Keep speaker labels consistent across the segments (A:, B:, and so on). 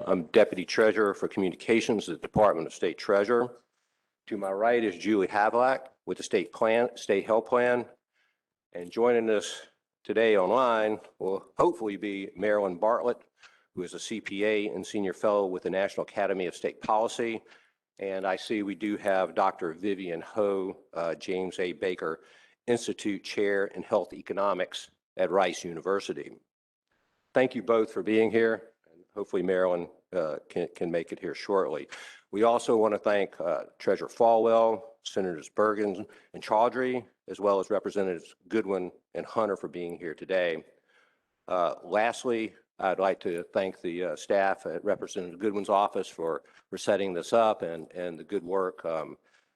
A: I'm Deputy Treasurer for Communications at the Department of State Treasurer. To my right is Julie Havlack with the State Health Plan. And joining us today online will hopefully be Marilyn Bartlett, who is a CPA and Senior Fellow with the National Academy of State Policy. And I see we do have Dr. Vivian Ho, James A. Baker Institute Chair in Health Economics at Rice University. Thank you both for being here. Hopefully Marilyn can make it here shortly. We also want to thank Treasurer Falwell, Senators Bergen and Chaudhry, as well as Representatives Goodwin and Hunter for being here today. Lastly, I'd like to thank the staff at Representative Goodwin's office for setting this up and the good work.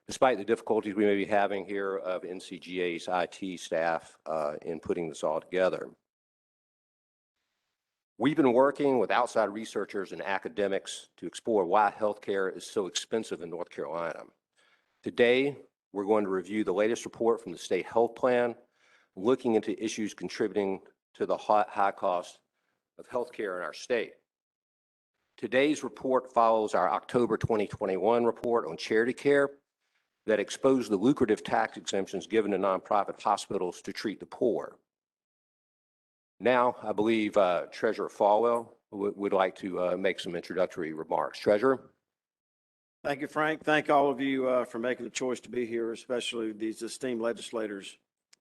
A: Despite the difficulties we may be having here of NCGA's IT staff in putting this all together. We've been working with outside researchers and academics to explore why healthcare is so expensive in North Carolina. Today, we're going to review the latest report from the State Health Plan, looking into issues contributing to the high cost of healthcare in our state. Today's report follows our October 2021 report on charity care that exposed the lucrative tax exemptions given to nonprofit hospitals to treat the poor. Now, I believe Treasurer Falwell would like to make some introductory remarks. Treasurer.
B: Thank you, Frank. Thank all of you for making the choice to be here, especially these esteemed legislators.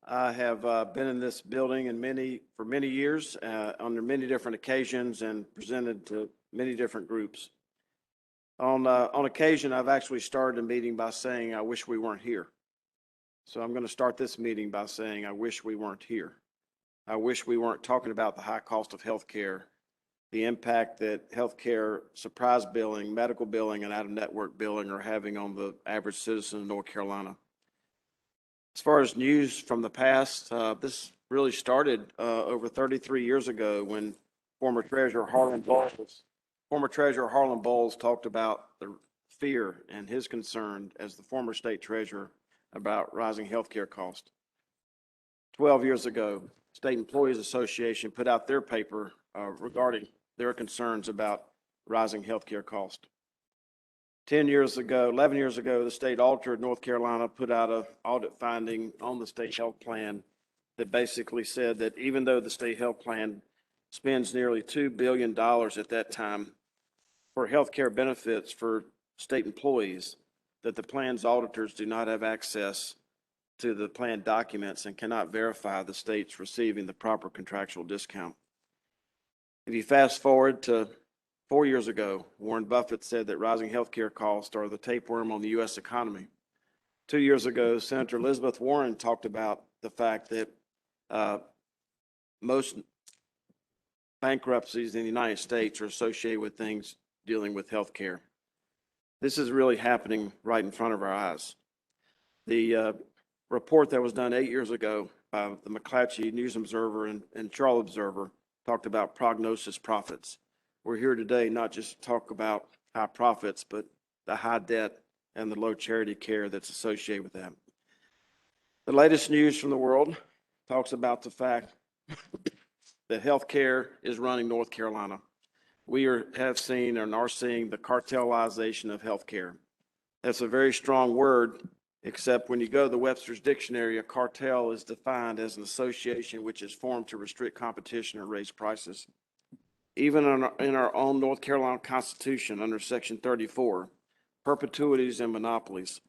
B: I have been in this building for many years under many different occasions and presented to many different groups. On occasion, I've actually started a meeting by saying, I wish we weren't here. So I'm going to start this meeting by saying, I wish we weren't here. I wish we weren't talking about the high cost of health care, the impact that healthcare surprise billing, medical billing, and out-of-network billing are having on the average citizen of North Carolina. As far as news from the past, this really started over 33 years ago when former Treasurer Harlan Bowles talked about the fear and his concern as the former state treasurer about rising healthcare costs. 12 years ago, State Employees Association put out their paper regarding their concerns about rising healthcare costs. 11 years ago, the state auditor of North Carolina put out an audit finding on the state health plan that basically said that even though the state health plan spends nearly $2 billion at that time for healthcare benefits for state employees, that the plan's auditors do not have access to the plan documents and cannot verify the state's receiving the proper contractual discount. If you fast forward to 4 years ago, Warren Buffett said that rising healthcare costs are the tapeworm on the U.S. economy. 2 years ago, Senator Elizabeth Warren talked about the fact that most bankruptcies in the United States are associated with things dealing with healthcare. This is really happening right in front of our eyes. The report that was done 8 years ago by the McClatchy News Observer and Charlotte Observer talked about prognosis profits. We're here today not just to talk about high profits, but the high debt and the low charity care that's associated with that. The latest news from the world talks about the fact that healthcare is running North Carolina. We have seen and are seeing the cartelization of healthcare. That's a very strong word, except when you go to the Webster's Dictionary, a cartel is defined as an association which is formed to restrict competition or raise prices. Even in our own North Carolina Constitution, under Section 34, perpetuities and monopolies.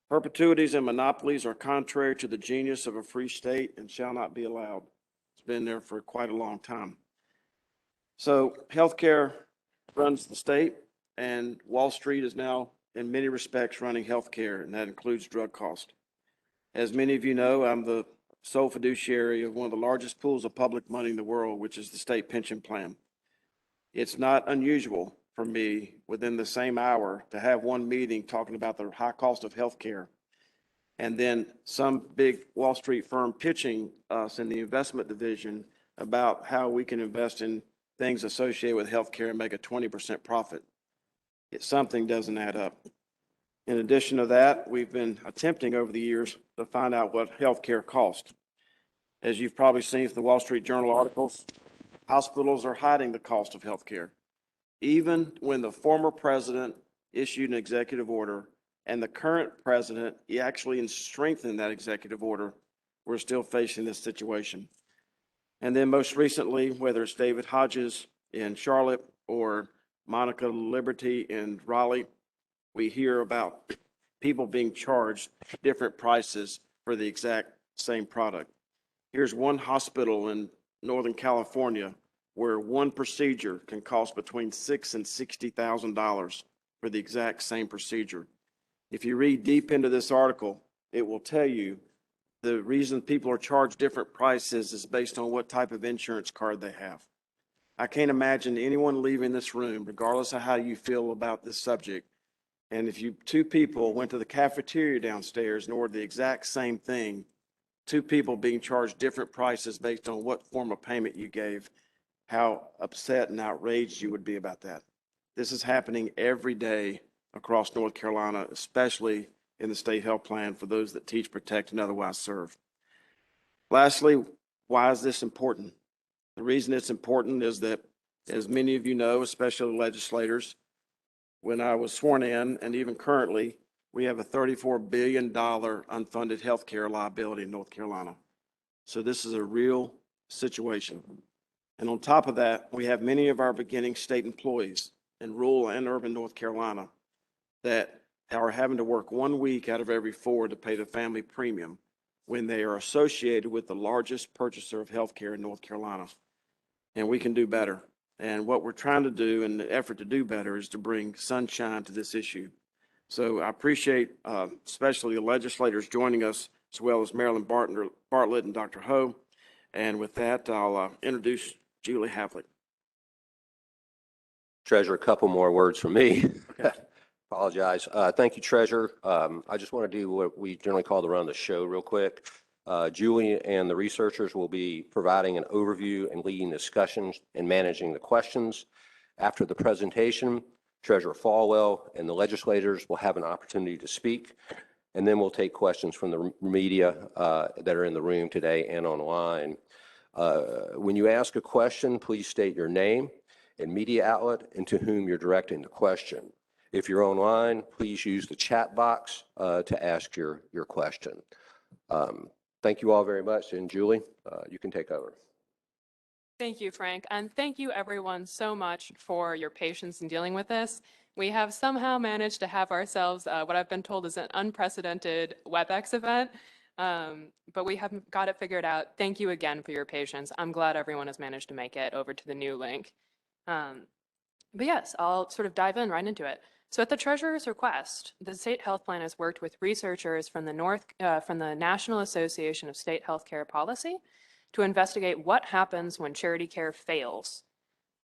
B: Perpetuities and monopolies are contrary to the genius of a free state and shall not be allowed. It's been there for quite a long time. So healthcare runs the state, and Wall Street is now in many respects running healthcare, and that includes drug cost. As many of you know, I'm the sole fiduciary of one of the largest pools of public money in the world, which is the state pension plan. It's not unusual for me within the same hour to have one meeting talking about the high cost of healthcare, and then some big Wall Street firm pitching us in the investment division about how we can invest in things associated with healthcare and make a 20% profit. Something doesn't add up. In addition to that, we've been attempting over the years to find out what healthcare costs. As you've probably seen from the Wall Street Journal articles, hospitals are hiding the cost of healthcare. even when the former president issued an executive order and the current president, he actually strengthened that executive order, we're still facing this situation. And then most recently, whether it's David Hodges in Charlotte or Monica Liberty in Raleigh, we hear about people being charged different prices for the exact same product. Here's one hospital in Northern California where one procedure can cost between $6,000 and $60,000 for the exact same procedure. If you read deep into this article, it will tell you the reason people are charged different prices is based on what type of insurance card they have. I can't imagine anyone leaving this room, regardless of how you feel about this subject, and if you two people went to the cafeteria downstairs and ordered the exact same thing, two people being charged different prices based on what form of payment you gave, how upset and outraged you would be about that. This is happening every day across North Carolina, especially in the state health plan for those that teach, protect, and otherwise serve. Lastly, why is this important? The reason it's important is that, as many of you know, especially legislators, when I was sworn in, and even currently, we have a $34 billion unfunded healthcare liability in North Carolina. So this is a real situation. And on top of that, we have many of our beginning state employees in rural and urban North Carolina that are having to work 1 week out of every 4 to pay the family premium when they are associated with the largest purchaser of healthcare in North Carolina. And we can do better. And what we're trying to do in the effort to do better is to bring sunshine to this issue. So I appreciate especially the legislators joining us, as well as Marilyn Bartlett and Dr. Ho. And with that, I'll introduce Julie Havlick.
A: Treasurer, a couple more words from me.
B: Okay.
A: Apologize. Thank you, Treasurer. I just want to do what we generally call the run of the show real quick. Julie and the researchers will be providing an overview and leading discussions and managing the questions. After the presentation, Treasurer Falwell and the legislators will have an opportunity to speak, and then we'll take questions from the media that are in the room today and online. When you ask a question, please state your name and media outlet and to whom you're directing the question. If you're online, please use the chat box to ask your question. Thank you all very much. And Julie, you can take over.
C: Thank you, Frank. And thank you everyone so much for your patience in dealing with this. We have somehow managed to have ourselves what I've been told is an unprecedented WebEx event, but we haven't got it figured out. Thank you again for your patience. I'm glad everyone has managed to make it over to the new link. But yes, I'll sort of dive right into it. So at the Treasurer's request, the State Health Plan has worked with researchers from the National Association of State Healthcare Policy to investigate what happens when charity care fails.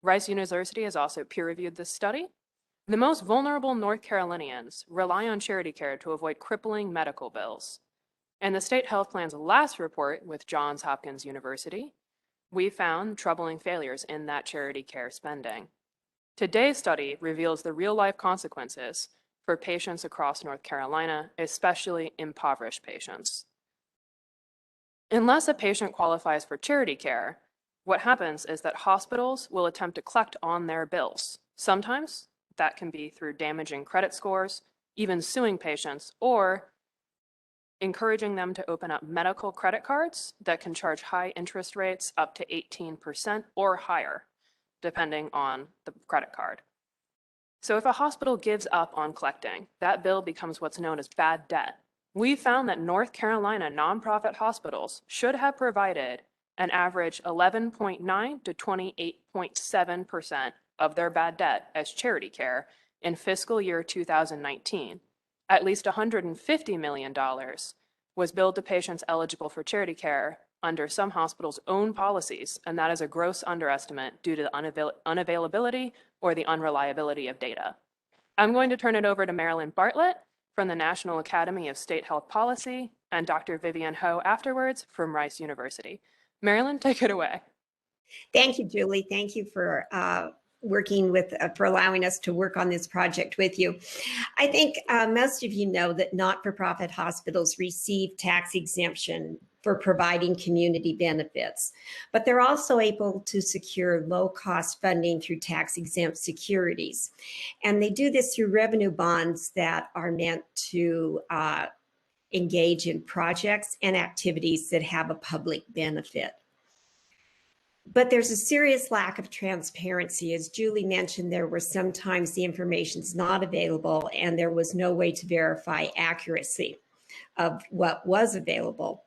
C: Rice University has also peer-reviewed this study. The most vulnerable North Carolinians rely on charity care to avoid crippling medical bills. In the State Health Plan's last report with Johns Hopkins University, we found troubling failures in that charity care spending. Today's study reveals the real-life consequences for patients across North Carolina, especially impoverished patients. Unless a patient qualifies for charity care, what happens is that hospitals will attempt to collect on their bills. Sometimes that can be through damaging credit scores, even suing patients, or encouraging them to open up medical credit cards that can charge high interest rates up to 18% or higher, depending on the credit card. So if a hospital gives up on collecting, that bill becomes what's known as bad debt. We found that North Carolina nonprofit hospitals should have provided an average 11.9 to 28.7% of their bad debt as charity care in fiscal year 2019. At least $150 million was billed to patients eligible for charity care under some hospitals' own policies, and that is a gross underestimate due to the unavailability or the unreliability of data. I'm going to turn it over to Marilyn Bartlett from the National Academy of State Health Policy and Dr. Vivian Ho afterwards from Rice University. Marilyn, take it away.
D: Thank you, Julie. Thank you for working with, for allowing us to work on this project with you. I think most of you know that not-for-profit hospitals receive tax exemption for providing community benefits. But they're also able to secure low-cost funding through tax-exempt securities. And they do this through revenue bonds that are meant to engage in projects and activities that have a public benefit. But there's a serious lack of transparency. As Julie mentioned, there were sometimes the information's not available and there was no way to verify accuracy of what was available.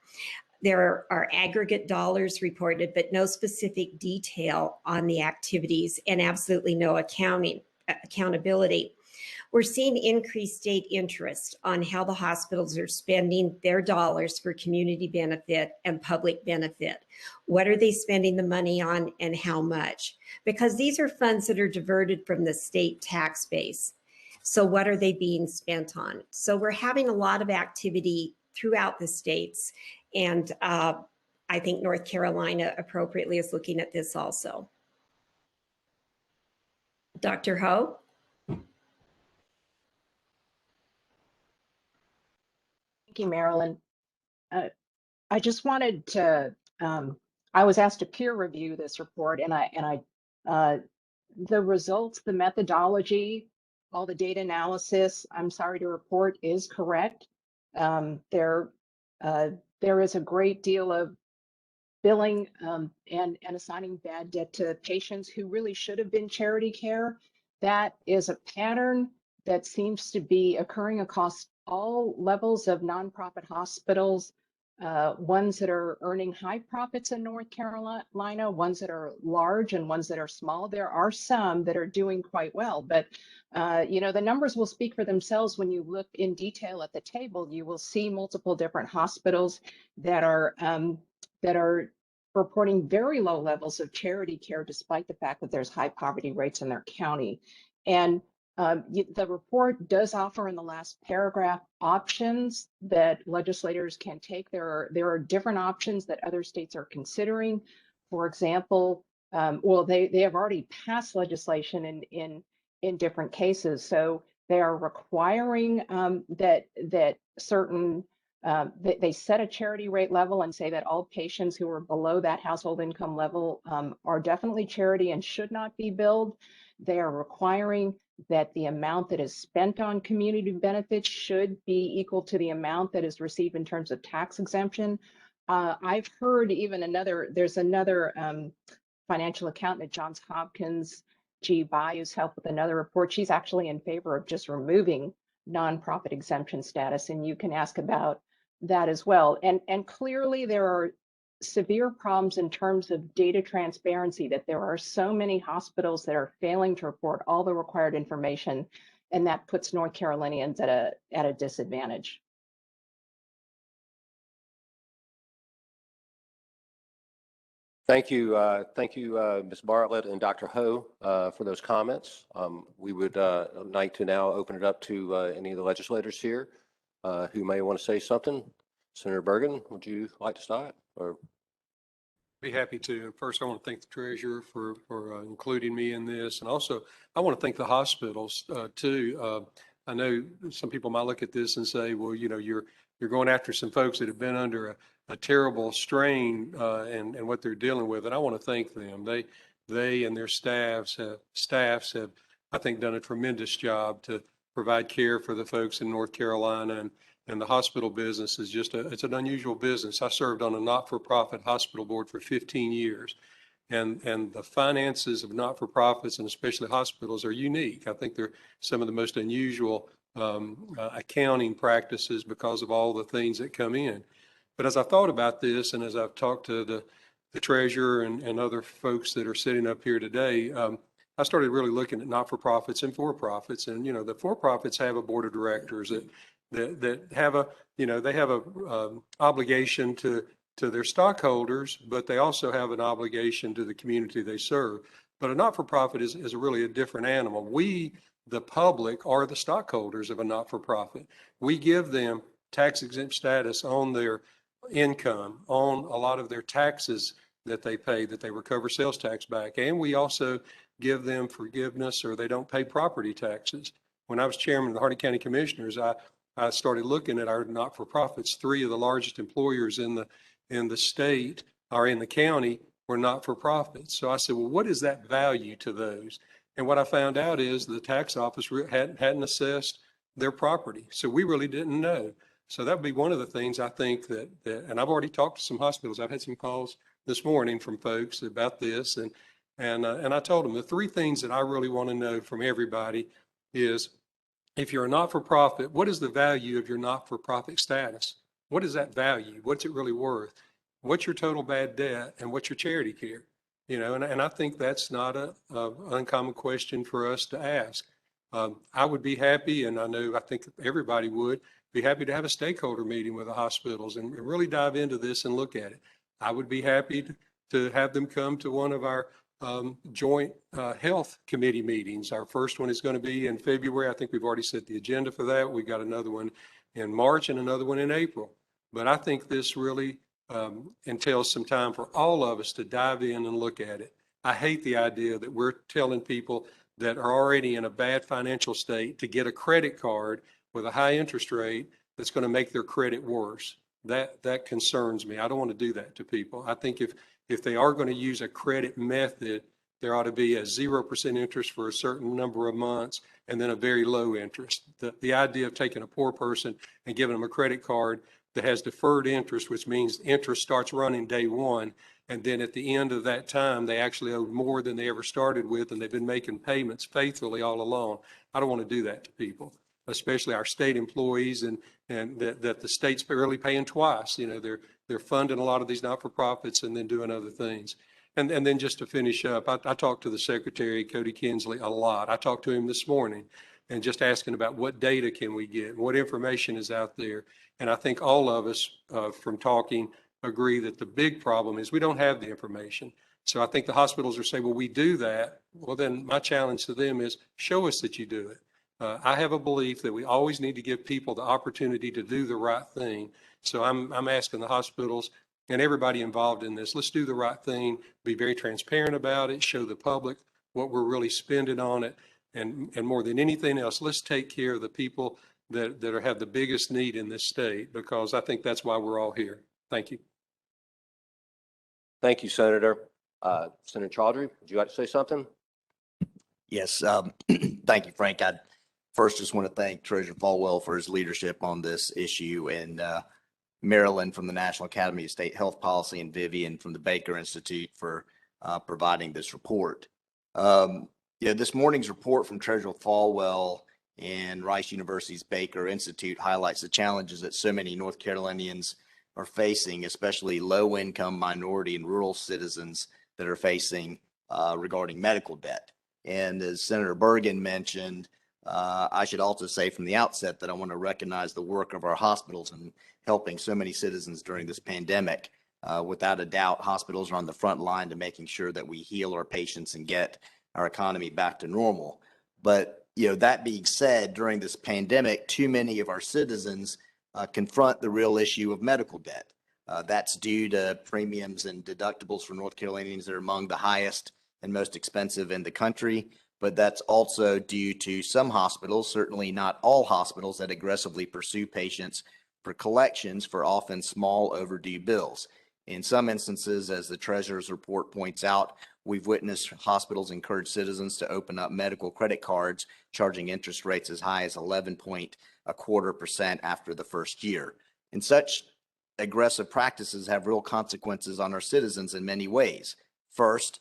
D: There are aggregate dollars reported, but no specific detail on the activities and absolutely no accountability. We're seeing increased state interest on how the hospitals are spending their dollars for community benefit and public benefit. What are they spending the money on and how much? Because these are funds that are diverted from the state tax base. So what are they being spent on? So we're having a lot of activity throughout the states. And I think North Carolina appropriately is looking at this also. Dr. Ho?
E: Thank you, Marilyn. I just wanted to, I was asked to peer review this report and the results, the methodology, all the data analysis, I'm sorry to report, is correct. There is a great deal of billing and assigning bad debt to patients who really should have been charity care. That is a pattern that seems to be occurring across all levels of nonprofit hospitals, ones that are earning high profits in North Carolina, ones that are large and ones that are small. There are some that are doing quite well, but you know, the numbers will speak for themselves. When you look in detail at the table, you will see multiple different hospitals that are reporting very low levels of charity care, despite the fact that there's high poverty rates in their county. And the report does offer in the last paragraph options that legislators can take. There are different options that other states are considering. For example, well, they have already passed legislation in different cases. So they are requiring that certain they set a charity rate level and say that all patients who are below that household income level are definitely charity and should not be billed. They are requiring that the amount that is spent on community benefits should be equal to the amount that is received in terms of tax exemption. I've heard even there's another financial accountant at Johns Hopkins, G. Bai, who's helped with another report. She's actually in favor of just removing nonprofit exemption status, and you can ask about that as well. And clearly there are severe problems in terms of data transparency, that there are so many hospitals that are failing to report all the required information, and that puts North Carolinians at a disadvantage.
A: Thank you, Ms. Bartlett and Dr. Ho for those comments. We would like to now open it up to any of the legislators here who may want to say something. Senator Bergen, would you like to start? Or
F: be happy to. First, I want to thank the treasurer for including me in this, and also I want to thank the hospitals too. I know some people might look at this and say, well, you know, you're going after some folks that have been under a terrible strain and what they're dealing with, and I want to thank them. They and their staffs have, I think, done a tremendous job to provide care for the folks in North Carolina, and the hospital business is just it's an unusual business. I served on a not-for-profit hospital board for 15 years, and the finances of not-for-profits and especially hospitals are unique. I think they're some of the most unusual accounting practices because of all the things that come in. But as I thought about this, and as I've talked to the treasurer and other folks that are sitting up here today, I started really looking at not-for-profits and for-profits. And, you know, the for-profits have a board of directors that have a, you know, they have a obligation to their stockholders, but they also have an obligation to the community they serve. But a not-for-profit is really a different animal. We, the public, are the stockholders of a not-for-profit. We give them tax exempt status on their income, on a lot of their taxes that they pay, that they recover sales tax back. And we also give them forgiveness, or they don't pay property taxes. When I was chairman of the Hardin County Commissioners, I started looking at our not-for-profits. 3 of the largest employers in in the state or in the county were not-for-profits. So I said, well, what is that value to those? And what I found out is the tax office hadn't assessed their property. So we really didn't know. So that would be one of the things I think that, and I've already talked to some hospitals. I've had some calls this morning from folks about this. And I told them the three things that I really want to know from everybody is, if you're a not-for-profit, what is the value of your not-for-profit status? What is that value? What's it really worth? What's your total bad debt and what's your charity care? You know, and I think that's not a uncommon question for us to ask. I would be happy, and I think everybody would be happy to have a stakeholder meeting with the hospitals and really dive into this and look at it. I would be happy to have them come to one of our joint health committee meetings. Our first one is going to be in February. I think we've already set the agenda for that. We've got another one in March and another one in April. But I think this really entails some time for all of us to dive in and look at it. I hate the idea that we're telling people that are already in a bad financial state to get a credit card with a high interest rate that's going to make their credit worse. That concerns me. I don't want to do that to people. I think if they are going to use a credit method, there ought to be a 0% interest for a certain number of months and then a very low interest. The idea of taking a poor person and giving them a credit card that has deferred interest, which means interest starts running day one, and then at the end of that time, they actually owe more than they ever started with, and they've been making payments faithfully all along. I don't want to do that to people, especially our state employees, and that the state's barely paying twice. You know, they're funding a lot of these not-for-profits and then doing other things. And then just to finish up, I talked to the Secretary, Cody Kinsley, a lot. I talked to him this morning and just asking about what data can we get, what information is out there. And I think all of us from talking agree that the big problem is we don't have the information. So I think the hospitals are saying, well, we do that. Well, then my challenge to them is show us that you do it. I have a belief that we always need to give people the opportunity to do the right thing. So I'm asking the hospitals and everybody involved in this, let's do the right thing, be very transparent about it, show the public what we're really spending on it. And more than anything else, let's take care of the people that have the biggest need in this state, because I think that's why we're all here. Thank you.
A: Thank you, Senator. Senator Chaudhry, would you like to say something?
G: Yes, thank you, Frank. I first just want to thank Treasurer Falwell for his leadership on this issue, and Marilyn from the National Academy of State Health Policy, and Vivian from the Baker Institute for providing this report. This morning's report from Treasurer Falwell and Rice University's Baker Institute highlights the challenges that so many North Carolinians are facing, especially low-income minority and rural citizens that are facing regarding medical debt. And as Senator Bergen mentioned, I should also say from the outset that I want to recognize the work of our hospitals in helping so many citizens during this pandemic. Without a doubt, hospitals are on the front line to making sure that we heal our patients and get our economy back to normal. But that being said, during this pandemic, too many of our citizens confront the real issue of medical debt. That's due to premiums and deductibles for North Carolinians that are among the highest and most expensive in the country. But that's also due to some hospitals, certainly not all hospitals, that aggressively pursue patients for collections for often small overdue bills. In some instances, as the Treasurer's report points out, we've witnessed hospitals encourage citizens to open up medical credit cards, charging interest rates as high as 11.25% after the first year. And such aggressive practices have real consequences on our citizens in many ways. First,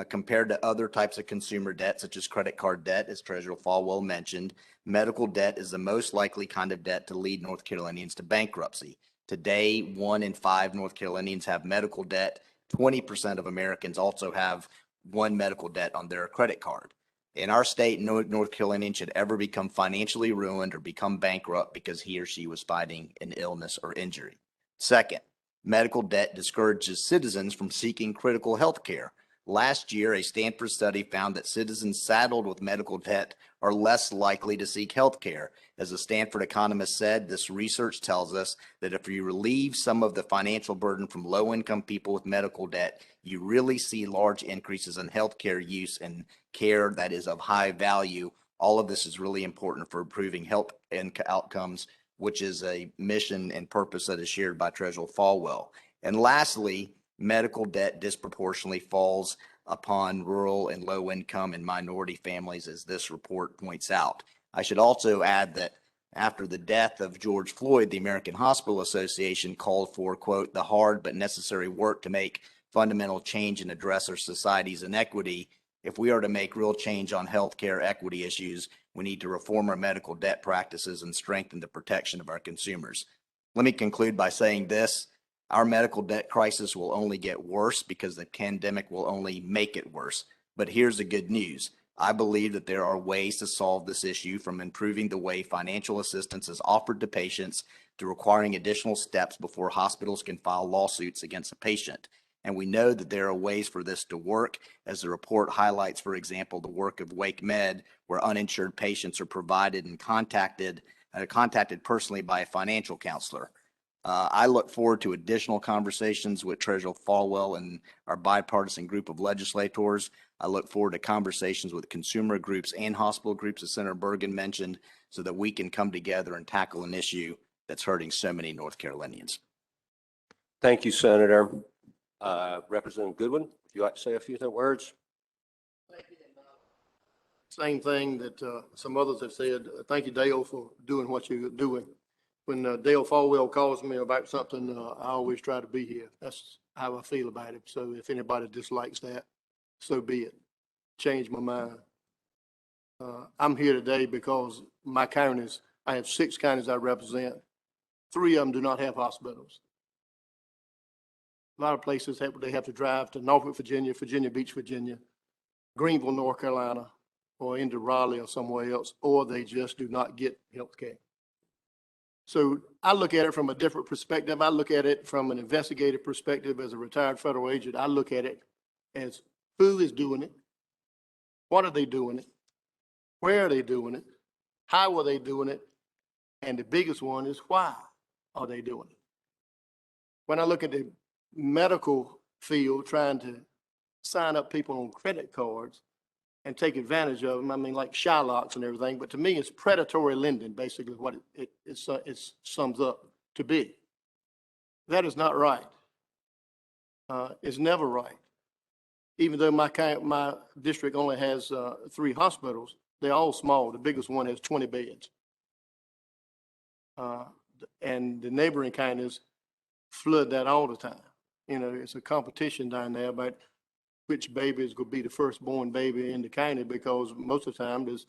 G: compared to other types of consumer debt, such as credit card debt, as Treasurer Falwell mentioned, medical debt is the most likely kind of debt to lead North Carolinians to bankruptcy. Today, 1 in 5 North Carolinians have medical debt. 20% of Americans also have one medical debt on their credit card. In our state, no North Carolinian should ever become financially ruined or become bankrupt because he or she was fighting an illness or injury. Second, medical debt discourages citizens from seeking critical health care. Last year, a Stanford study found that citizens saddled with medical debt are less likely to seek health care. As a Stanford economist said, this research tells us that if you relieve some of the financial burden from low-income people with medical debt, you really see large increases in health care use and care that is of high value. All of this is really important for improving health and outcomes, which is a mission and purpose that is shared by Treasurer Falwell. And lastly, medical debt disproportionately falls upon rural and low income and minority families, as this report points out. I should also add that after the death of George Floyd, the American Hospital Association called for, quote, the hard but necessary work to make fundamental change and address our society's inequity. If we are to make real change on healthcare equity issues, we need to reform our medical debt practices and strengthen the protection of our consumers. Let me conclude by saying this. Our medical debt crisis will only get worse because the pandemic will only make it worse. But here's the good news. I believe that there are ways to solve this issue, from improving the way financial assistance is offered to patients to requiring additional steps before hospitals can file lawsuits against a patient. And we know that there are ways for this to work, as the report highlights, for example, the work of Wake Med, where uninsured patients are provided and contacted personally by a financial counselor. I look forward to additional conversations with Treasurer Falwell and our bipartisan group of legislators. I look forward to conversations with consumer groups and hospital groups, as Senator Bergen mentioned, so that we can come together and tackle an issue that's hurting so many North Carolinians.
A: Thank you, Senator. Representative Goodwin, would you like to say a few words?
H: Same thing that some others have said. Thank you, Dale, for doing what you're doing. When Dale Falwell calls me about something, I always try to be here. That's how I feel about it. So if anybody dislikes that, so be it. Change my mind. I'm here today because my counties, I have 6 counties I represent. 3 of them do not have hospitals. A lot of places they have to drive to Norfolk, Virginia, Virginia Beach, Virginia, Greenville, North Carolina, or into Raleigh or somewhere else, or they just do not get health care. So I look at it from a different perspective. I look at it from an investigative perspective as a retired federal agent. I look at it as who is doing it, what are they doing it, where are they doing it, how are they doing it, and the biggest one is why are they doing it. When I look at the medical field trying to sign up people on credit cards and take advantage of them, I mean, like Shylocks and everything, but to me, it's predatory lending, basically what it sums up to be. That is not right. It's never right. Even though my district only has 3 hospitals, they're all small. The biggest one has 20 beds. And the neighboring counties flood that all the time. You know, it's a competition down there about which baby is going to be the firstborn baby in the county, because most of the time there's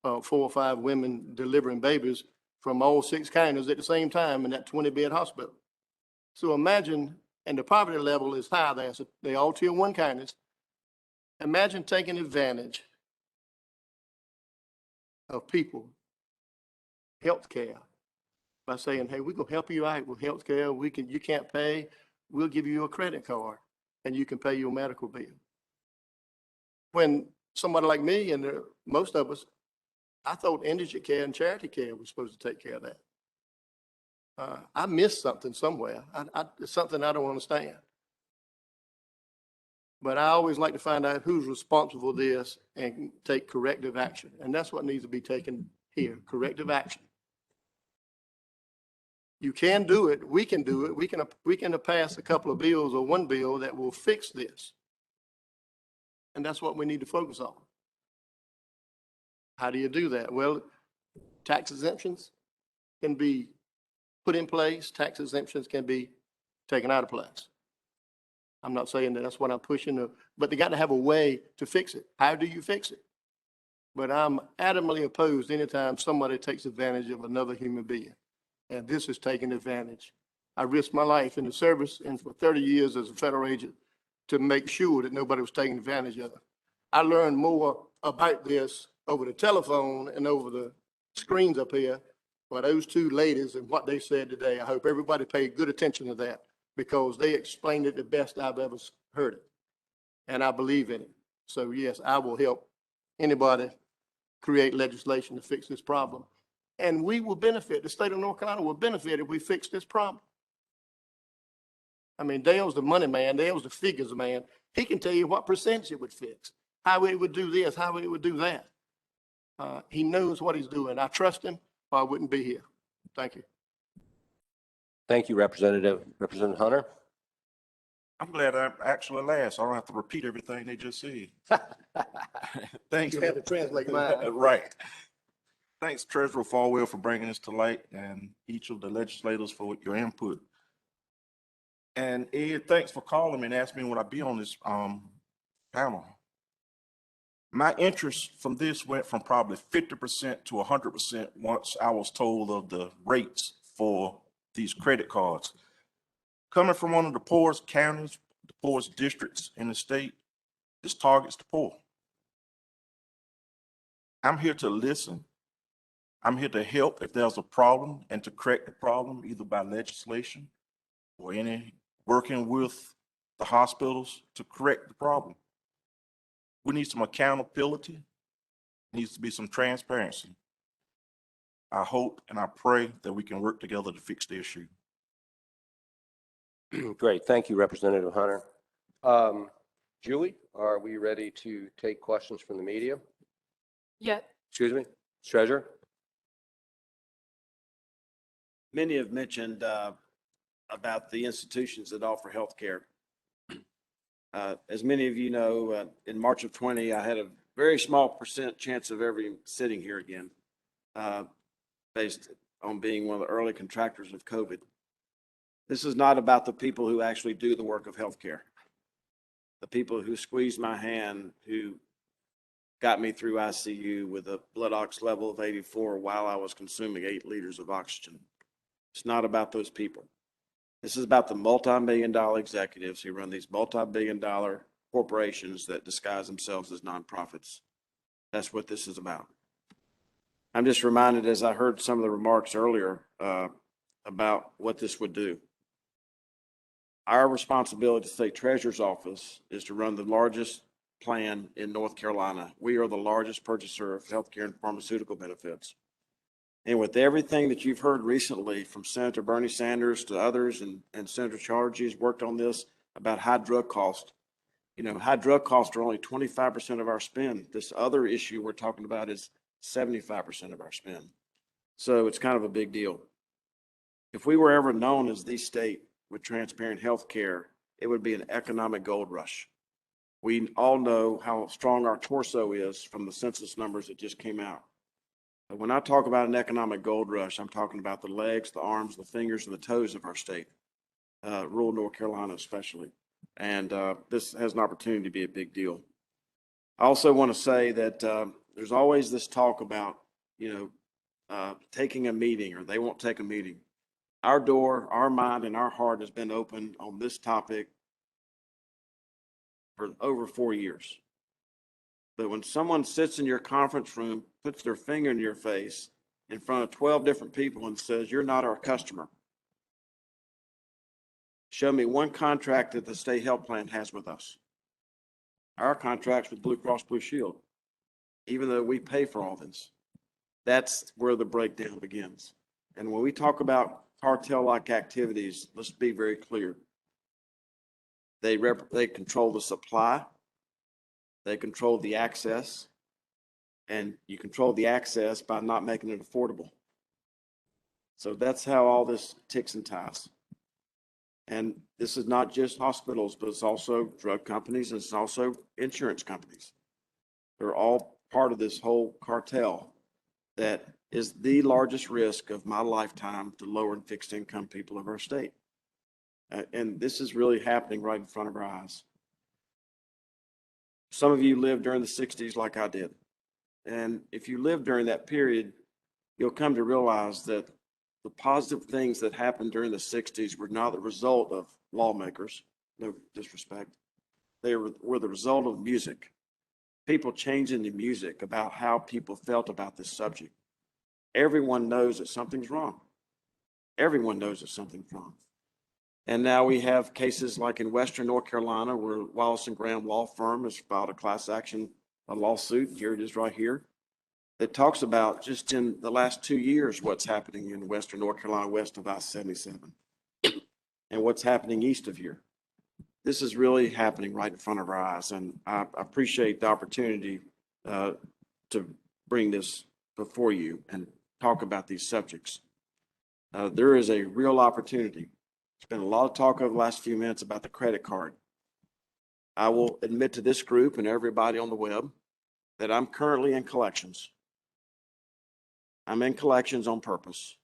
H: 4 or 5 women delivering babies from all 6 counties at the same time in that 20-bed hospital. So imagine, and the poverty level is high there, so they all tier 1 counties. Imagine taking advantage of people, health care, by saying, hey, we're going to help you out with health care. You can't pay, we'll give you a credit card and you can pay your medical bill. When somebody like me and most of us, I thought indigent care and charity care was supposed to take care of that. I missed something somewhere. It's something I don't understand. But I always like to find out who's responsible for this and take corrective action. And that's what needs to be taken here, corrective action. You can do it. We can do it. We can pass a couple of bills or 1 bill that will fix this. And that's what we need to focus on. How do you do that? Well, tax exemptions can be put in place. Tax exemptions can be taken out of place. I'm not saying that that's what I'm pushing, but they got to have a way to fix it. How do you fix it? But I'm adamantly opposed anytime somebody takes advantage of another human being. And this is taking advantage. I risked my life in the service and for 30 years as a federal agent to make sure that nobody was taking advantage of it. I learned more about this over the telephone and over the screens up here by those 2 ladies and what they said today. I hope everybody paid good attention to that, because they explained it the best I've ever heard it. And I believe in it. So yes, I will help anybody create legislation to fix this problem. And we will benefit, the state of North Carolina will benefit if we fix this problem. I mean, Dale's the money man, Dale's the figures man. He can tell you what percentage it would fix, how it would do this, how it would do that. He knows what he's doing. I trust him, or I wouldn't be here. Thank you.
A: Thank you, Representative. Representative Hunter.
I: I'm glad I'm actually last. I don't have to repeat everything they just said. Thanks.
H: You have to translate mine.
I: Right. Thanks, Treasurer Falwell, for bringing this to light, and each of the legislators for your input. And Ed, thanks for calling me and asking me would I be on this panel. My interest from this went from probably 50% to 100% once I was told of the rates for these credit cards. Coming from one of the poorest counties, the poorest districts in the state, this targets the poor. I'm here to listen. I'm here to help if there's a problem and to correct the problem either by legislation or any working with the hospitals to correct the problem. We need some accountability. Needs to be some transparency. I hope and I pray that we can work together to fix the issue.
A: Great. Thank you, Representative Hunter. Julie, are we ready to take questions from the media?
C: Yeah,
A: Excuse me, Treasurer?
B: Many have mentioned about the institutions that offer health care. As many of you know, in March of 20, I had a very small percent chance of ever sitting here again, based on being one of the early contractors of COVID. This is not about the people who actually do the work of healthcare. The people who squeezed my hand, who got me through ICU with a blood ox level of 84 while I was consuming 8 liters of oxygen. It's not about those people. This is about the multi-million-dollar executives who run these multi-billion-dollar corporations that disguise themselves as nonprofits. That's what this is about. I'm just reminded as I heard some of the remarks earlier about what this would do. Our responsibility to State Treasurer's Office is to run the largest plan in North Carolina. We are the largest purchaser of healthcare and pharmaceutical benefits. And with everything that you've heard recently from Senator Bernie Sanders to others, and Senator Chargy has worked on this about high drug costs. You know, high drug costs are only 25% of our spend. This other issue we're talking about is 75% of our spend. So it's kind of a big deal. If we were ever known as the state with transparent health care, it would be an economic gold rush. We all know how strong our torso is from the census numbers that just came out. But when I talk about an economic gold rush, I'm talking about the legs, the arms, the fingers, and the toes of our state, rural North Carolina especially. And this has an opportunity to be a big deal. I also want to say that there's always this talk about, taking a meeting, or they won't take a meeting. Our door, our mind, and our heart has been open on this topic for over 4 years. But when someone sits in your conference room, puts their finger in your face in front of 12 different people and says, "You're not our customer," show me one contract that the state health plan has with us. Our contract's with Blue Cross Blue Shield, even though we pay for all this. That's where the breakdown begins. And when we talk about cartel-like activities, let's be very clear. They control the supply. They control the access, and you control the access by not making it affordable. So that's how all this ticks and ties. And this is not just hospitals, but it's also drug companies, and it's also insurance companies. They're all part of this whole cartel that is the largest risk of my lifetime to lower and fixed income people of our state. And this is really happening right in front of our eyes. Some of you lived during the 60s like I did. And if you lived during that period, you'll come to realize that the positive things that happened during the 60s were not the result of lawmakers, no disrespect. They were the result of music. People changing the music about how people felt about this subject. Everyone knows that something's wrong. Everyone knows that something's wrong. And now we have cases like in Western North Carolina where Wallace and Graham Law Firm has filed a class action, a lawsuit, here it is right here, that talks about just in the last 2 years what's happening in Western North Carolina west of I-77 and what's happening east of here. This is really happening right in front of our eyes, and I appreciate the opportunity to bring this before you and talk about these subjects. There is a real opportunity There's been a lot of talk over the last few minutes about the credit card. I will admit to this group and everybody on the web that I'm currently in collections. I'm in collections on purpose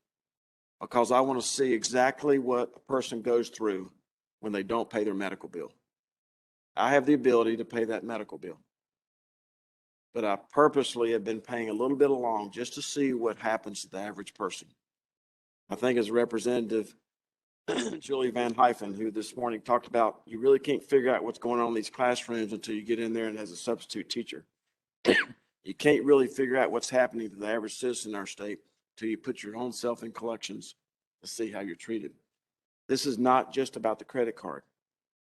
B: because I want to see exactly what a person goes through when they don't pay their medical bill. I have the ability to pay that medical bill, but I purposely have been paying a little bit along just to see what happens to the average person. I think as Representative Julie Van Hyfen, who this morning talked about, you really can't figure out what's going on in these classrooms until you get in there and as a substitute teacher. You can't really figure out what's happening to the average citizen in our state until you put your own self in collections to see how you're treated. This is not just about the credit card.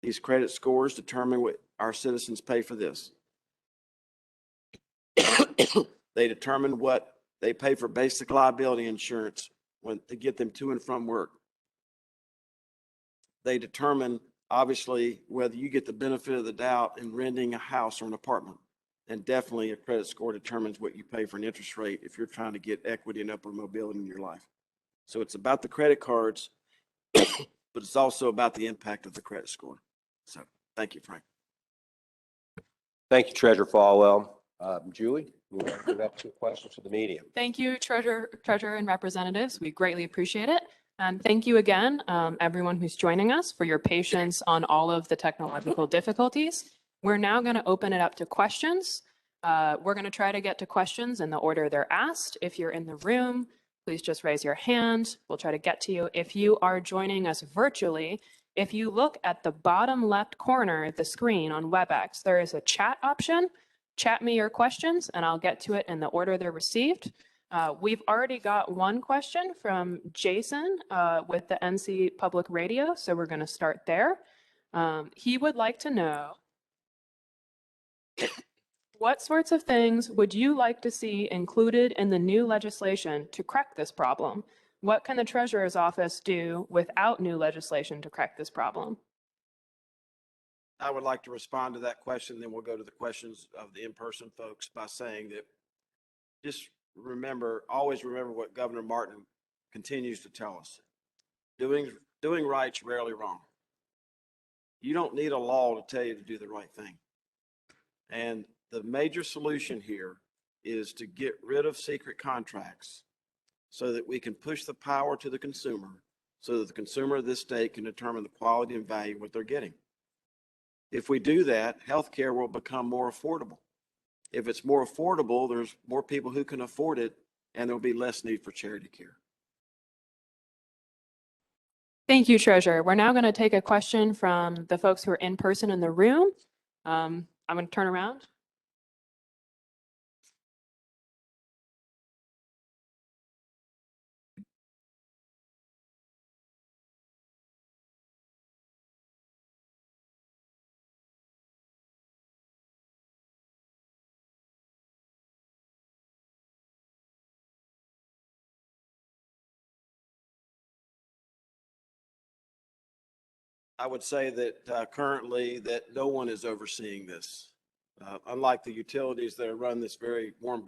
B: These credit scores determine what our citizens pay for this. They determine what they pay for basic liability insurance to get them to and from work. They determine, obviously, whether you get the benefit of the doubt in renting a house or an apartment. And definitely a credit score determines what you pay for an interest rate if you're trying to get equity and upward mobility in your life. So it's about the credit cards, but it's also about the impact of the credit score. So thank you, Frank.
A: Thank you, Treasurer Falwell. Julie, you want to give up some questions to the media?
C: Thank you, Treasurer and Representatives. We greatly appreciate it. And thank you again, everyone who's joining us, for your patience on all of the technological difficulties. We're now going to open it up to questions. We're going to try to get to questions in the order they're asked. If you're in the room, please just raise your hand. We'll try to get to you. If you are joining us virtually, if you look at the bottom left corner of the screen on WebEx, there is a chat option. Chat me your questions and I'll get to it in the order they're received. We've already got one question from Jason with the NC Public Radio, so we're going to start there. He would like to know, what sorts of things would you like to see included in the new legislation to correct this problem? What can the Treasurer's Office do without new legislation to correct this problem?
B: I would like to respond to that question, then we'll go to the questions of the in-person folks by saying that just remember, always remember what Governor Martin continues to tell us. Doing right's rarely wrong. You don't need a law to tell you to do the right thing. And the major solution here is to get rid of secret contracts so that we can push the power to the consumer, so that the consumer of this state can determine the quality and value of what they're getting. If we do that, healthcare will become more affordable. If it's more affordable, there's more people who can afford it, and there'll be less need for charity care.
C: Thank you, Treasurer. We're now going to take a question from the folks who are in person in the room. I'm going to turn around.
B: I would say that currently that no one is overseeing this. Unlike the utilities that run this very warm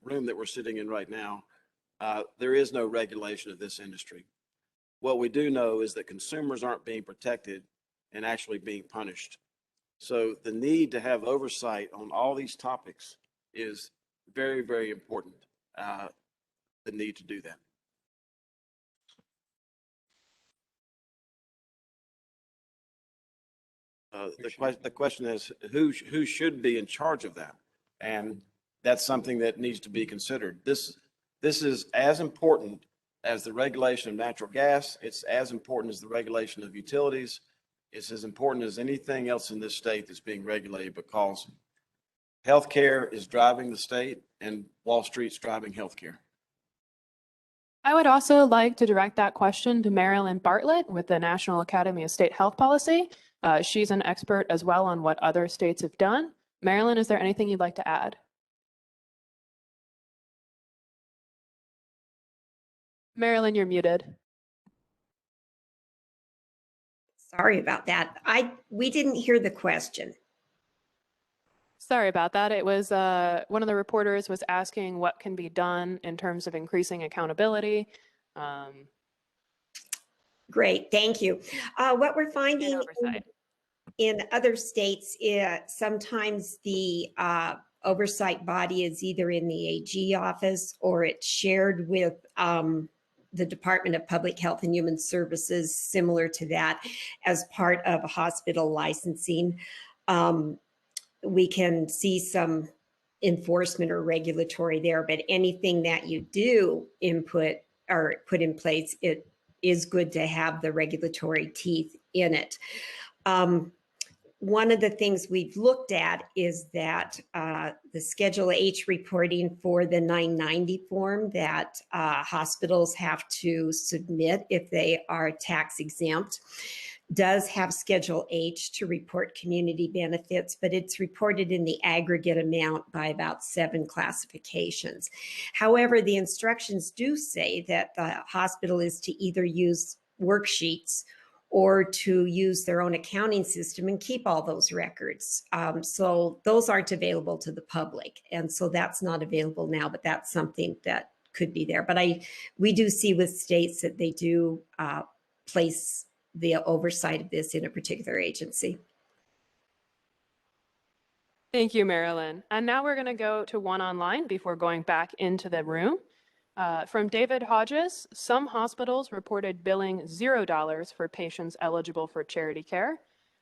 B: room that we're sitting in right now, there is no regulation of this industry. What we do know is that consumers aren't being protected and actually being punished. So the need to have oversight on all these topics is very, very important, the need to do that. The question is, who should be in charge of that? And that's something that needs to be considered. This is as important as the regulation of natural gas. It's as important as the regulation of utilities. It's as important as anything else in this state that's being regulated, because healthcare is driving the state and Wall Street's driving healthcare.
C: I would also like to direct that question to Marilyn Bartlett with the National Academy of State Health Policy. She's an expert as well on what other states have done. Marilyn, is there anything you'd like to add? Marilyn, you're muted.
D: Sorry about that. We didn't hear the question.
C: Sorry about that. It was one of the reporters was asking what can be done in terms of increasing accountability.
D: Great, thank you. What we're finding
C: oversight.
D: in other states, sometimes the oversight body is either in the AG office or it's shared with the Department of Public Health and Human Services, similar to that, as part of hospital licensing. We can see some enforcement or regulatory there, but anything that you do input or put in place, it is good to have the regulatory teeth in it. One of the things we've looked at is that the Schedule H reporting for the 990 form that hospitals have to submit if they are tax exempt does have Schedule H to report community benefits, but it's reported in the aggregate amount by about 7 classifications. However, the instructions do say that the hospital is to either use worksheets or to use their own accounting system and keep all those records. So those aren't available to the public. And so that's not available now, but that's something that could be there. But we do see with states that they do place the oversight of this in a particular agency.
C: Thank you, Marilyn. And now we're going to go to one online before going back into the room. From David Hodges, some hospitals reported billing $0 for patients eligible for charity care.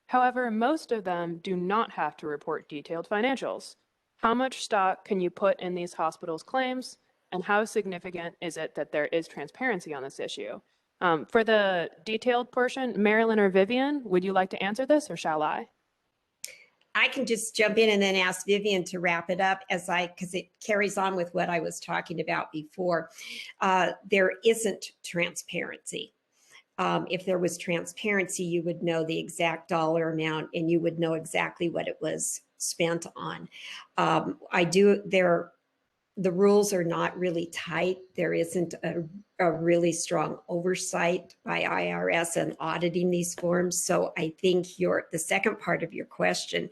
C: However, most of them do not have to report detailed financials. How much stock can you put in these hospitals' claims, and how significant is it that there is transparency on this issue? For the detailed portion, Marilyn or Vivian, would you like to answer this, or shall I?
D: I can just jump in and then ask Vivian to wrap it up because it carries on with what I was talking about before. There isn't transparency. If there was transparency, you would know the exact dollar amount and you would know exactly what it was spent on. The rules are not really tight. There isn't a really strong oversight by IRS and auditing these forms. So I think the second part of your question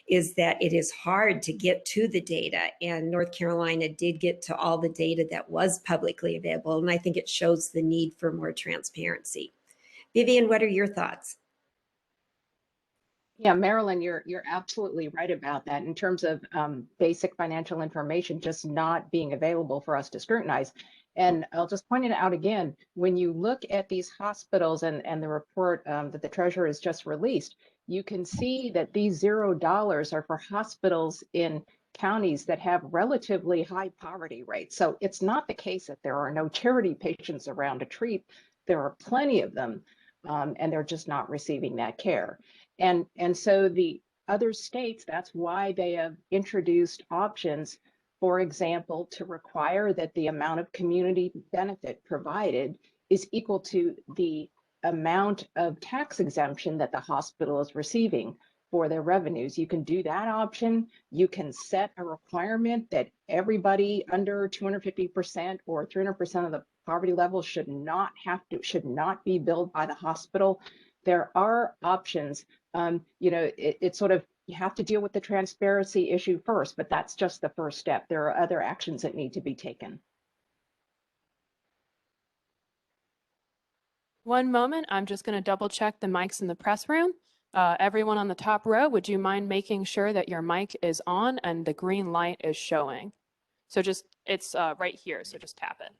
D: is that it is hard to get to the data, and North Carolina did get to all the data that was publicly available. And I think it shows the need for more transparency. Vivian, what are your thoughts?
E: Yeah, Marilyn, you're absolutely right about that in terms of basic financial information just not being available for us to scrutinize. And I'll just point it out again, when you look at these hospitals and the report that the treasurer has just released, you can see that these $0 are for hospitals in counties that have relatively high poverty rates. So it's not the case that there are no charity patients around to treat. There are plenty of them, and they're just not receiving that care. And so the other states, that's why they have introduced options, for example, to require that the amount of community benefit provided is equal to the amount of tax exemption that the hospital is receiving for their revenues. You can do that option. You can set a requirement that everybody under 250% or 300% of the poverty level should not be billed by the hospital. There are options. It's sort of, you have to deal with the transparency issue first, but that's just the first step. There are other actions that need to be taken.
C: One moment, I'm just going to double check the mics in the press room. Everyone on the top row, would you mind making sure that your mic is on and the green light is showing? So it's right here, so just tap it.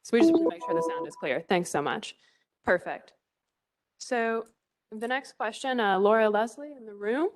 C: So we just want to make sure the sound is clear. Thanks so much. Perfect. So the next question, Laura Leslie in the room.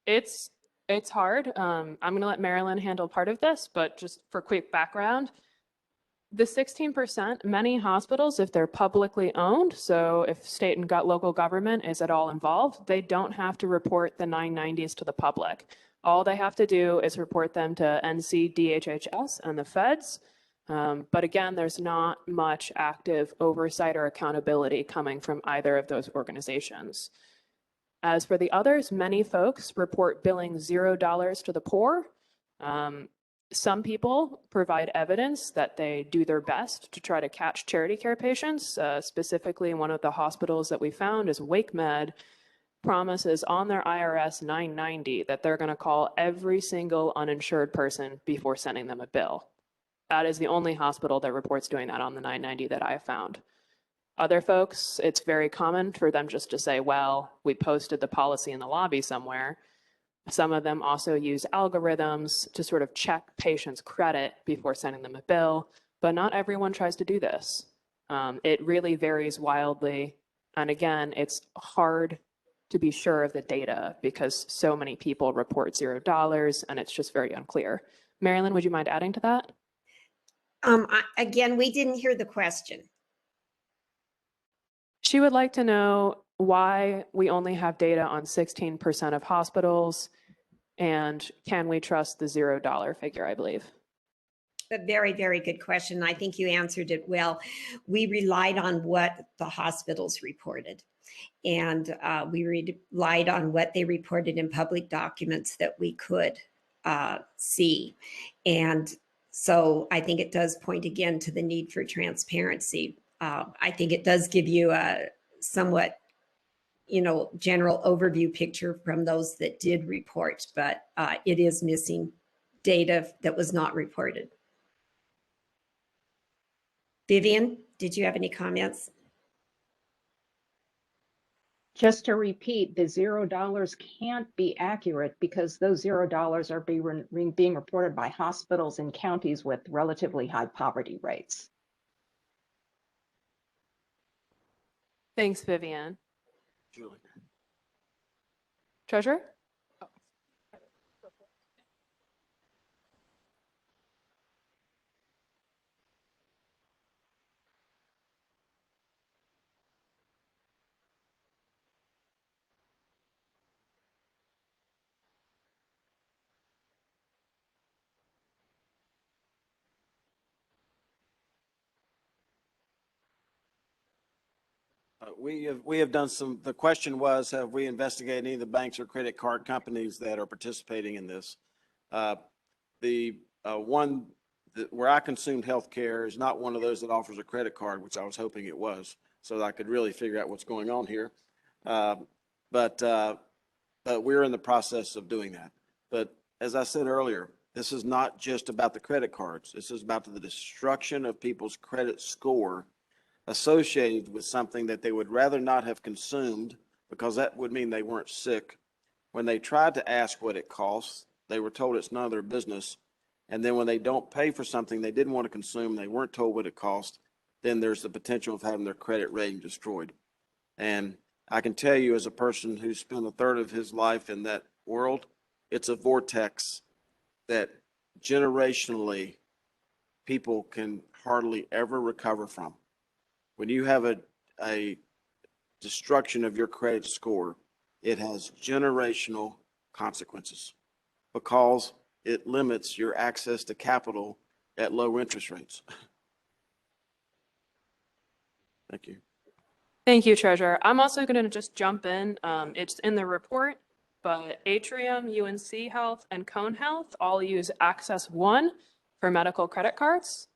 C: It's hard. I'm going to let Marilyn handle part of this, but just for quick background, the 16%, many hospitals, if they're publicly owned, so if state and local government is at all involved, they don't have to report the 990s to the public. All they have to do is report them to NC DHHS and the feds. But again, there's not much active oversight or accountability coming from either of those organizations. As for the others, many folks report billing $0 to the poor. Some people provide evidence that they do their best to try to catch charity care patients. Specifically, one of the hospitals that we found is WakeMed promises on their IRS 990 that they're going to call every single uninsured person before sending them a bill. That is the only hospital that reports doing that on the 990 that I have found. Other folks, it's very common for them just to say, well, we posted the policy in the lobby somewhere. Some of them also use algorithms to sort of check patients' credit before sending them a bill, but not everyone tries to do this. It really varies wildly. And again, it's hard to be sure of the data because so many people report $0 and it's just very unclear. Marilyn, would you mind adding to that?
D: Again, we didn't hear the question.
C: She would like to know why we only have data on 16% of hospitals, and can we trust the $0 figure, I believe.
D: A very, very good question. I think you answered it well. We relied on what the hospitals reported, and we relied on what they reported in public documents that we could see. And so I think it does point again to the need for transparency. I think it does give you a somewhat, general overview picture from those that did report, but it is missing data that was not reported. Vivian, did you have any comments?
E: Just to repeat, the $0 can't be accurate because those $0 are being reported by hospitals in counties with relatively high poverty rates.
C: Thanks, Vivian.
B: Julie.
C: Treasurer?
B: We have done some, the question was, have we investigated any of the banks or credit card companies that are participating in this? The one where I consumed healthcare is not one of those that offers a credit card, which I was hoping it was, so that I could really figure out what's going on here. But we're in the process of doing that. But as I said earlier, this is not just about the credit cards. This is about the destruction of people's credit score associated with something that they would rather not have consumed because that would mean they weren't sick. When they tried to ask what it costs, they were told it's none of their business. And then when they don't pay for something they didn't want to consume, they weren't told what it cost, then there's the potential of having their credit rating destroyed. And I can tell you as a person who spent a third of his life in that world, it's a vortex that generationally people can hardly ever recover from. When you have a destruction of your credit score, it has generational consequences because it limits your access to capital at low interest rates. Thank you.
C: Thank you, Treasurer. I'm also going to just jump in. It's in the report, but Atrium, UNC Health, and Cone Health all use Access One for medical credit cards.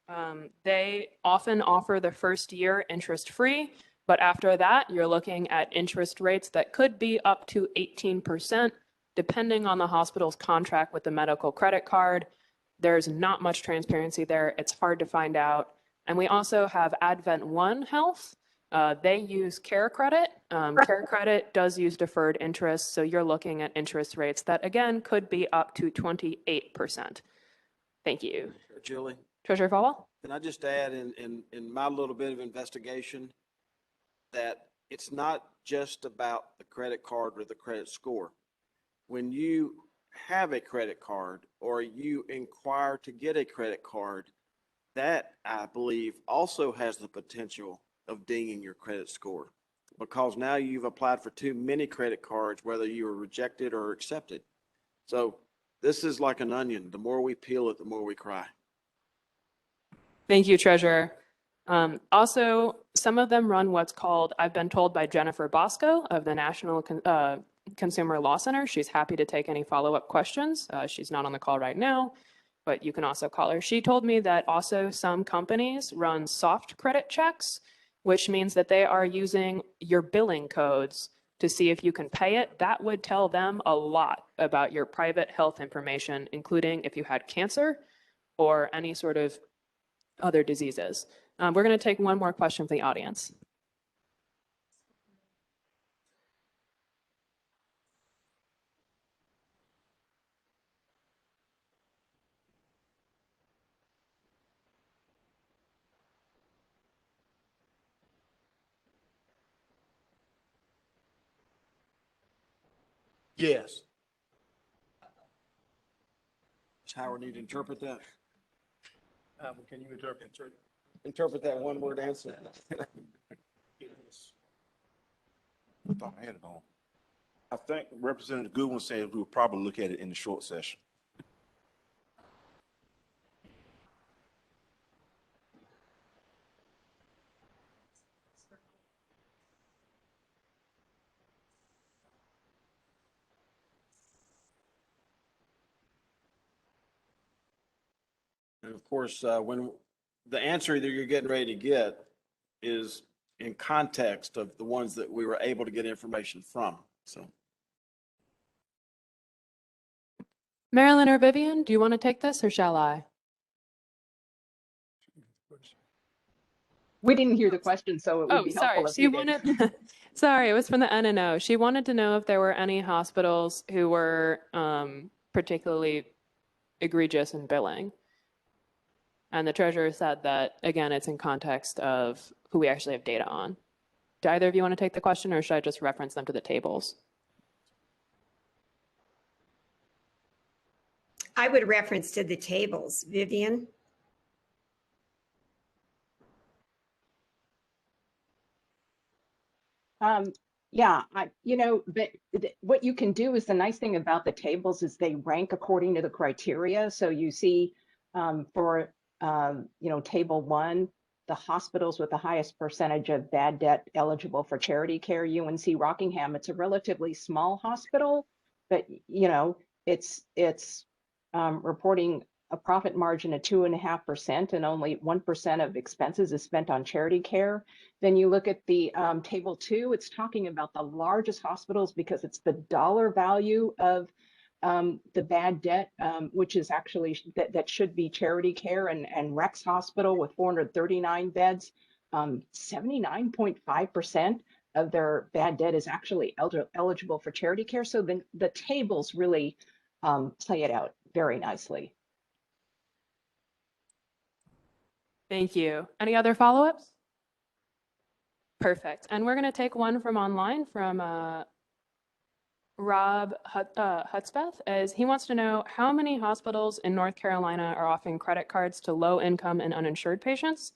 C: They often offer the first year interest-free, but after that, you're looking at interest rates that could be up to 18%, depending on the hospital's contract with the medical credit card. There's not much transparency there. It's hard to find out. And we also have Advent One Health. They use Care Credit. Care Credit does use deferred interest, so you're looking at interest rates that, again, could be up to 28%. Thank you.
B: Julie,
C: Treasurer Falwell?
B: can I just add in my little bit of investigation that it's not just about the credit card or the credit score. When you have a credit card or you inquire to get a credit card, that I believe also has the potential of dinging your credit score because now you've applied for too many credit cards, whether you were rejected or accepted. So this is like an onion. The more we peel it, the more we cry.
C: Thank you, Treasurer. Also, some of them run what's called, I've been told by Jennifer Bosco of the National Consumer Law Center. She's happy to take any follow-up questions. She's not on the call right now, but you can also call her. She told me that also some companies run soft credit checks, which means that they are using your billing codes to see if you can pay it. That would tell them a lot about your private health information, including if you had cancer or any sort of other diseases. We're going to take one more question from the audience.
B: Yes. Does Howard need to interpret that?
H: Can you interpret?
B: Interpret that one word answer.
I: I thought I had it on. I think Representative Goodwin said we would probably look at it in the short session.
B: And of course, when the answer that you're getting ready to get is in context of the ones that we were able to get information from, so.
C: Marilyn or Vivian, do you want to take this or shall I?
E: We didn't hear the question, so it would
C: Oh,
E: be
C: sorry.
E: helpful if
C: She
E: you did.
C: wanted, sorry, it was from the NNO. She wanted to know if there were any hospitals who were particularly egregious in billing. And the treasurer said that, again, it's in context of who we actually have data on. Do either of you want to take the question, or should I just reference them to the tables?
D: I would reference to the tables. Vivian?
E: Yeah, what you can do is the nice thing about the tables is they rank according to the criteria. So you see for, table 1, the hospitals with the highest percentage of bad debt eligible for charity care, UNC Rockingham. It's a relatively small hospital, but, it's reporting a profit margin of 2.5% and only 1% of expenses is spent on charity care. Then you look at the table 2, it's talking about the largest hospitals because it's the dollar value of the bad debt, which is actually that should be charity care, and Rex Hospital with 439 beds, 79.5% of their bad debt is actually eligible for charity care. So the tables really play it out very nicely.
C: Thank you. Any other follow-ups? Perfect. And we're going to take one from online from Rob Hudspeth, as he wants to know how many hospitals in North Carolina are offering credit cards to low-income and uninsured patients.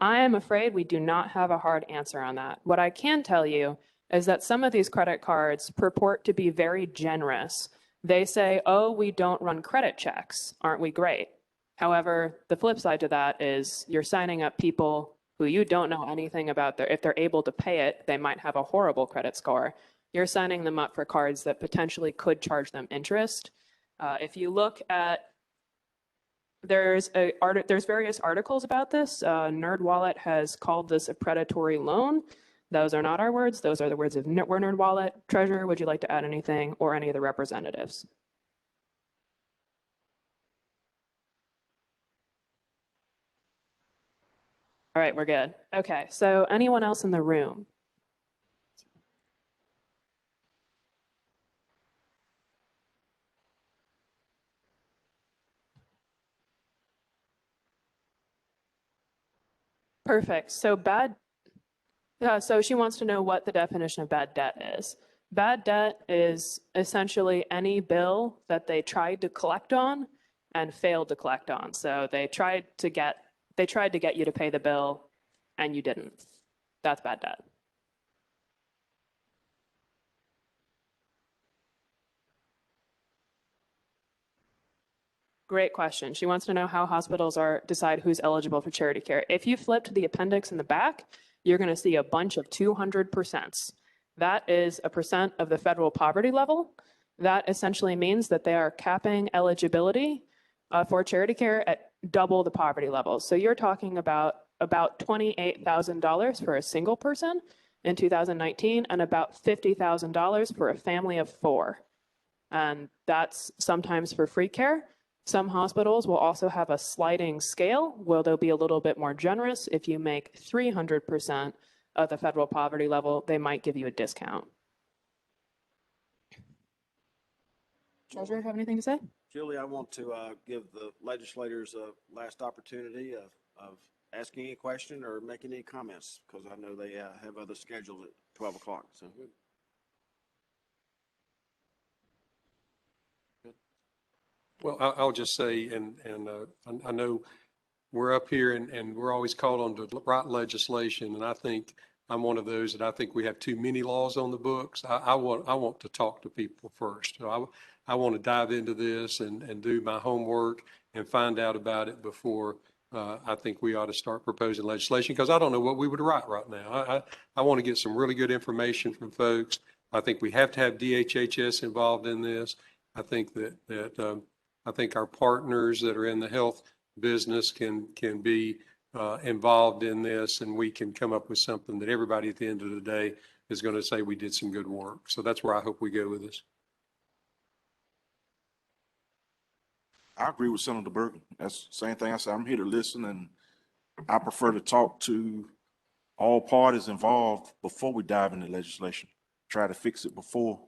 C: I am afraid we do not have a hard answer on that. What I can tell you is that some of these credit cards purport to be very generous. They say, oh, we don't run credit checks. Aren't we great? However, the flip side to that is you're signing up people who you don't know anything about. If they're able to pay it, they might have a horrible credit score. You're signing them up for cards that potentially could charge them interest. If you look at, there's various articles about this. NerdWallet has called this a predatory loan. Those are not our words. Those are the words of NerdWallet. Treasurer, would you like to add anything, or any of the representatives? All right, we're good. Okay, so anyone else in the room? Perfect. So so she wants to know what the definition of bad debt is. Bad debt is essentially any bill that they tried to collect on and failed to collect on. So they tried to get you to pay the bill and you didn't. That's bad debt. Great question. She wants to know how hospitals decide who's eligible for charity care. If you flip to the appendix in the back, you're going to see a bunch of 200%. That is a percent of the federal poverty level. That essentially means that they are capping eligibility for charity care at double the poverty level. So you're talking about $28,000 for a single person in 2019 and about $50,000 for a family of 4. And that's sometimes for free care. Some hospitals will also have a sliding scale where they'll be a little bit more generous. If you make 300% of the federal poverty level, they might give you a discount. Treasurer, have anything to say?
B: Julie, I want to give the legislators a last opportunity of asking any question or making any comments, because I know they have other scheduled at 12 o'clock. So
F: Well, I'll just say, and I know we're up here and we're always called on to write legislation. And I think I'm one of those that I think we have too many laws on the books. I want to talk to people first. So I want to dive into this and do my homework and find out about it before I think we ought to start proposing legislation, because I don't know what we would write right now. I want to get some really good information from folks. I think we have to have DHHS involved in this. I think that I think our partners that are in the health business can be involved in this, and we can come up with something that everybody at the end of the day is going to say we did some good work. So that's where I hope we go with this.
I: I agree with Senator Bergen. That's the same thing I said. I'm here to listen, and I prefer to talk to all parties involved before we dive into legislation. Try to fix it before.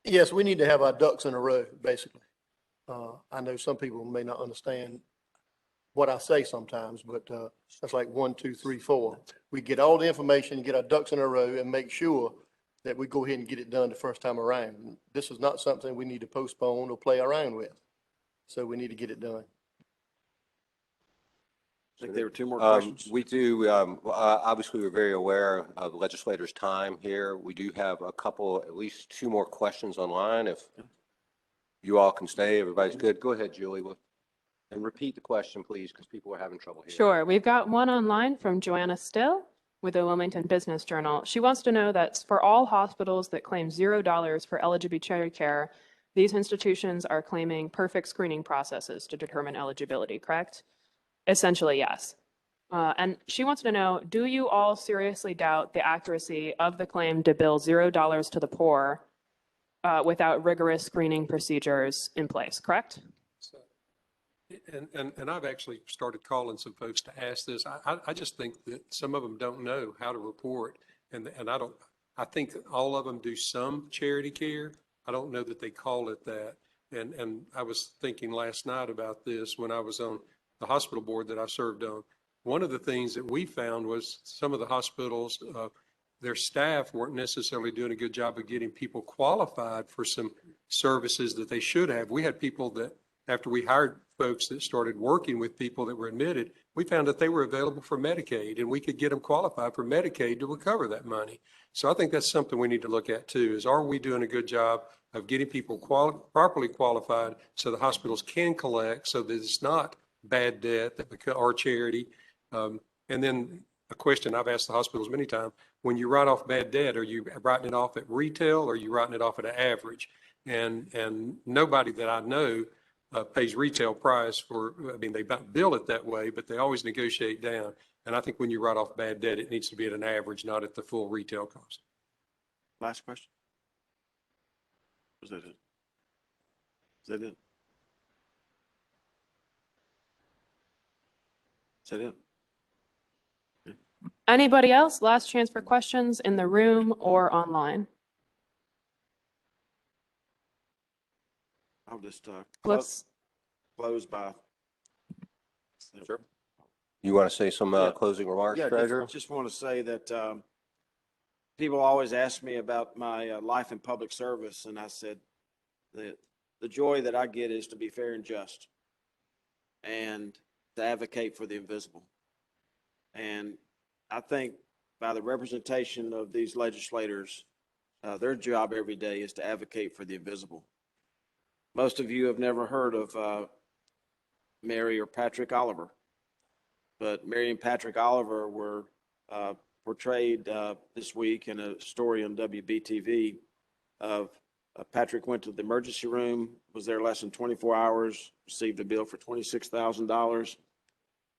H: Yes, we need to have our ducks in a row, basically. I know some people may not understand what I say sometimes, but that's like 1, 2, 3, 4. We get all the information, get our ducks in a row, and make sure that we go ahead and get it done the first time around. This is not something we need to postpone or play around with. So we need to get it done.
B: I think there were 2 more questions.
A: We do, obviously, we're very aware of the legislators' time here. We do have a couple, at least 2 more questions online. If you all can stay, everybody's good. Go ahead, Julie. And repeat the question, please, because people are having trouble here.
C: Sure. We've got one online from Joanna Still with the Wilmington Business Journal. She wants to know that for all hospitals that claim $0 for eligibility charity care, these institutions are claiming perfect screening processes to determine eligibility, correct? Essentially, yes. And she wants to know, do you all seriously doubt the accuracy of the claim to bill $0 to the poor without rigorous screening procedures in place, correct?
F: So, and I've actually started calling some folks to ask this. I just think that some of them don't know how to report, and I think all of them do some charity care. I don't know that they call it that. And I was thinking last night about this when I was on the hospital board that I served on. One of the things that we found was some of the hospitals, their staff weren't necessarily doing a good job of getting people qualified for some services that they should have. We had people that, after we hired folks that started working with people that were admitted, we found that they were available for Medicaid, and we could get them qualified for Medicaid to recover that money. So I think that's something we need to look at too, is are we doing a good job of getting people properly qualified so the hospitals can collect, so that it's not bad debt or charity. And then a question I've asked the hospitals many times, when you write off bad debt, are you writing it off at retail or are you writing it off at an average? And nobody that I know pays retail price for, I mean, they bill it that way, but they always negotiate down. And I think when you write off bad debt, it needs to be at an average, not at the full retail cost.
B: Last question. Was that it? Is that it? Is that it?
C: Anybody else? Last chance for questions in the room or online.
B: I'll just
C: Let's,
B: close by.
A: Sure. You want to say some
B: Yeah.
A: closing remarks,
B: Yeah,
A: Treasurer?
B: just want to say that people always ask me about my life in public service, and I said that the joy that I get is to be fair and just and to advocate for the invisible. And I think by the representation of these legislators, their job every day is to advocate for the invisible. Most of you have never heard of Mary or Patrick Oliver, but Mary and Patrick Oliver were portrayed this week in a story on WBTV of Patrick went to the emergency room, was there less than 24 hours, received a bill for $26,000,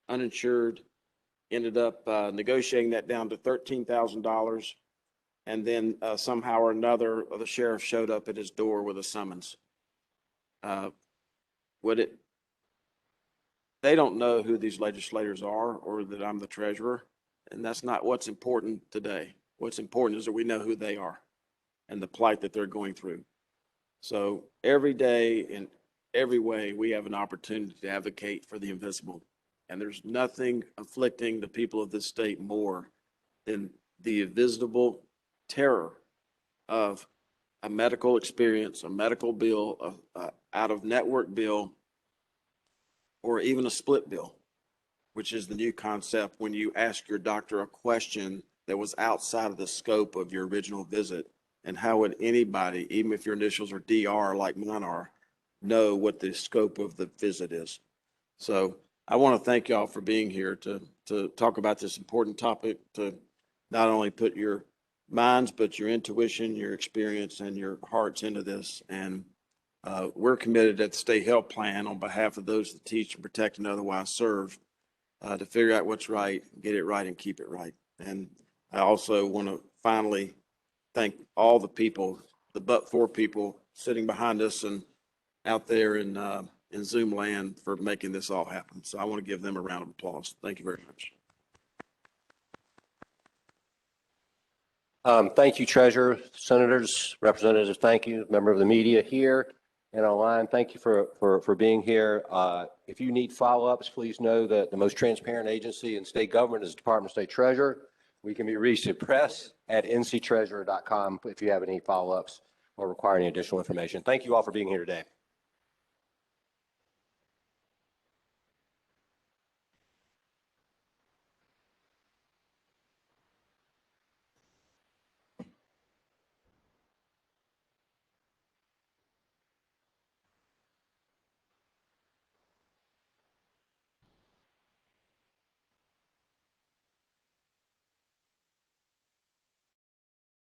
B: uninsured, ended up negotiating that down to $13,000. And then somehow or another, the sheriff showed up at his door with a summons. They don't know who these legislators are or that I'm the treasurer. And that's not what's important today. What's important is that we know who they are and the plight that they're going through. So every day in every way, we have an opportunity to advocate for the invisible. And there's nothing afflicting the people of this state more than the invisible terror of a medical experience, a medical bill, out of network bill, or even a split bill, which is the new concept when you ask your doctor a question that was outside of the scope of your original visit. And how would anybody, even if your initials are DR like mine are, know what the scope of the visit is? So I want to thank y'all for being here to talk about this important topic, to not only put your minds, but your intuition, your experience, and your hearts into this. And we're committed at the State Health Plan on behalf of those that teach and protect and otherwise serve to figure out what's right, get it right, and keep it right. And I also want to finally thank all the people, the but-for people sitting behind us and out there in Zoom land for making this all happen. So I want to give them a round of applause. Thank you very much.
A: Thank you, Treasurer, Senators, Representatives, thank you, member of the media here and online. Thank you for being here. If you need follow-ups, please know that the most transparent agency in state government is the Department of State Treasurer. We can be reached at press@nctreasurer.com if you have any follow-ups or require any additional information. Thank you all for being here today.